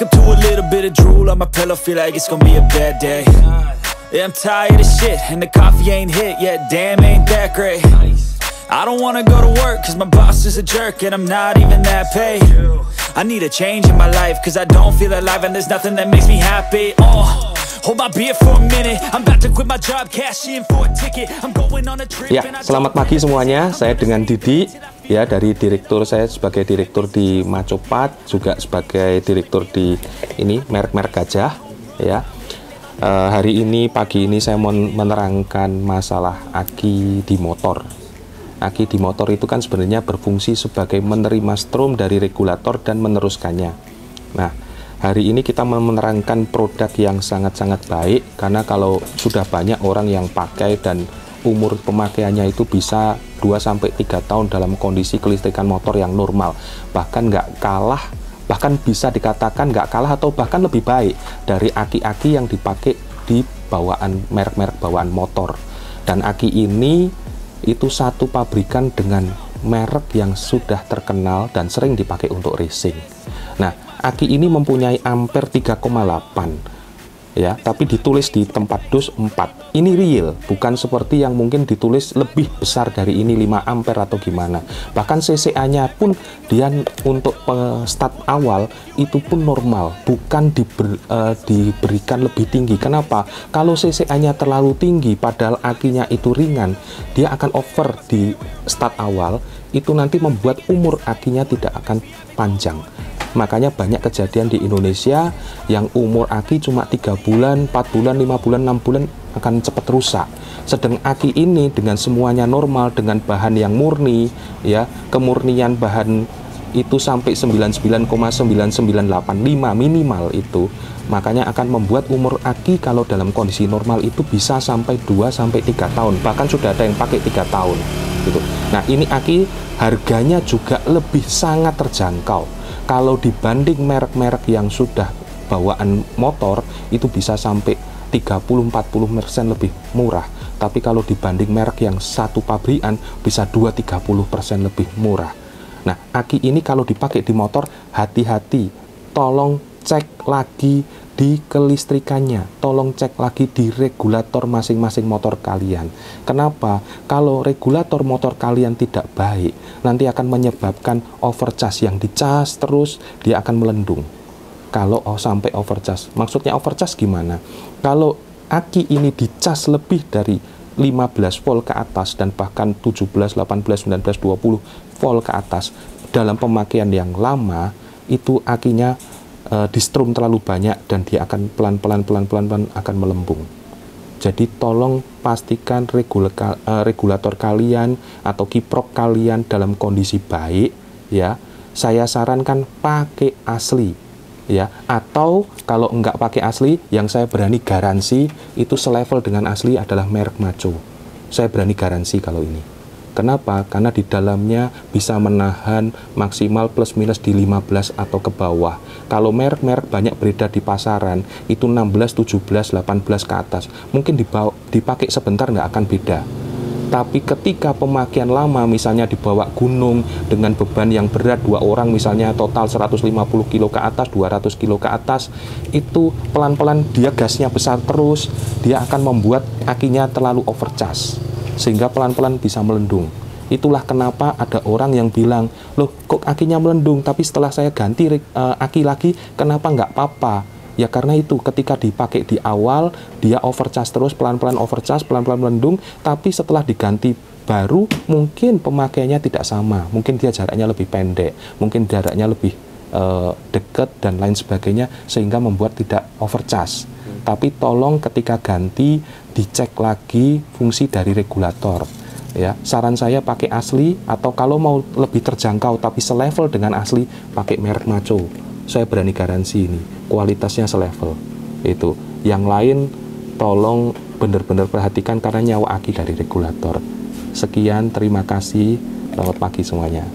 Wake up to a little bit of drool on my pillow, feel like it's gonna be a bad day. Yeah, I'm tired of shit, and the coffee ain't hit yet, damn, ain't that great. I don't wanna go to work, cause my boss is a jerk, and I'm not even that paid. I need a change in my life, cause I don't feel alive, and there's nothing that makes me happy. Hold my beer for a minute, I'm about to quit my job, cash in for a ticket, I'm going on a trip. Ya, selamat pagi semuanya, saya dengan Didi, ya, dari direktur, saya sebagai direktur di Macopat, juga sebagai direktur di ini merek-merek gajah, ya. Hari ini, pagi ini saya mau menerangkan masalah aki di motor. Aki di motor itu kan sebenarnya berfungsi sebagai menerima strom dari regulator dan meneruskannya. Nah, hari ini kita menerangkan produk yang sangat-sangat baik, karena kalau sudah banyak orang yang pakai dan umur pemakaiannya itu bisa 2-3 tahun dalam kondisi kelistrikan motor yang normal, bahkan nggak kalah, bahkan bisa dikatakan nggak kalah atau bahkan lebih baik dari aki-aki yang dipakai di bawaan merek-merek bawaan motor. Dan aki ini itu satu pabrikan dengan merek yang sudah terkenal dan sering dipakai untuk racing. Nah, aki ini mempunyai ampere 3,8, ya, tapi ditulis di tempat dos 4. Ini real, bukan seperti yang mungkin ditulis lebih besar dari ini 5 ampere atau gimana. Bahkan CCA-nya pun dia untuk start awal itu pun normal, bukan diberikan lebih tinggi. Kenapa? Kalau CCA-nya terlalu tinggi padahal akinya itu ringan, dia akan over di start awal, itu nanti membuat umur akinya tidak akan panjang. Makanya banyak kejadian di Indonesia yang umur aki cuma 3 bulan, 4 bulan, 5 bulan, 6 bulan akan cepat rusak. Sedang aki ini dengan semuanya normal, dengan bahan yang murni, ya, kemurnian bahan itu sampai 99,9985 minimal itu, makanya akan membuat umur aki kalau dalam kondisi normal itu bisa sampai 2-3 tahun, bahkan sudah ada yang pakai 3 tahun gitu. Nah, ini aki harganya juga lebih sangat terjangkau. Kalau dibanding merek-merek yang sudah bawaan motor itu bisa sampai 30-40% lebih murah. Tapi kalau dibanding merek yang satu pabrikan bisa 2-30% lebih murah. Nah, aki ini kalau dipakai di motor, hati-hati, tolong cek lagi di kelistrikannya, tolong cek lagi di regulator masing-masing motor kalian. Kenapa? Kalau regulator motor kalian tidak baik, nanti akan menyebabkan overcharge. Yang dicas terus dia akan melendung. Kalau sampai overcharge, maksudnya overcharge gimana? Kalau aki ini dicas lebih dari 15 volt ke atas dan bahkan 17, 18, 19, 20 volt ke atas dalam pemakaian yang lama, itu akinya di strom terlalu banyak dan dia akan pelan-pelan akan melembung. Jadi tolong pastikan regulator kalian atau kiprok kalian dalam kondisi baik, ya. Saya sarankan pakai asli, ya. Atau kalau enggak pakai asli, yang saya berani garansi itu selevel dengan asli adalah merek Maco. Saya berani garansi kalau ini. Kenapa? Karena di dalamnya bisa menahan maksimal plus minus di 15 atau ke bawah. Kalau merek-merek banyak beredar di pasaran, itu 16, 17, 18 ke atas. Mungkin dipakai sebentar nggak akan beda. Tapi ketika pemakaian lama, misalnya dibawa gunung dengan beban yang berat, 2 orang misalnya total 150 kilo ke atas, 200 kilo ke atas, itu pelan-pelan dia gasnya besar terus, dia akan membuat akinya terlalu overcharge, sehingga pelan-pelan bisa melendung. Itulah kenapa ada orang yang bilang, loh kok akinya melendung, tapi setelah saya ganti aki lagi, kenapa nggak apa-apa? Ya karena itu, ketika dipakai di awal, dia overcharge terus, pelan-pelan overcharge, pelan-pelan melendung, tapi setelah diganti baru, mungkin pemakaiannya tidak sama, mungkin dia jaraknya lebih pendek, mungkin jaraknya lebih dekat, dan lain sebagainya, sehingga membuat tidak overcharge. Tapi tolong ketika ganti, dicek lagi fungsi dari regulator, ya. Saran saya pakai asli, atau kalau mau lebih terjangkau tapi selevel dengan asli, pakai merek Maco. Saya berani garansi ini kualitasnya selevel. Itu yang lain tolong benar-benar perhatikan, karena nyawa aki dari regulator. Sekian, terima kasih, selamat pagi semuanya.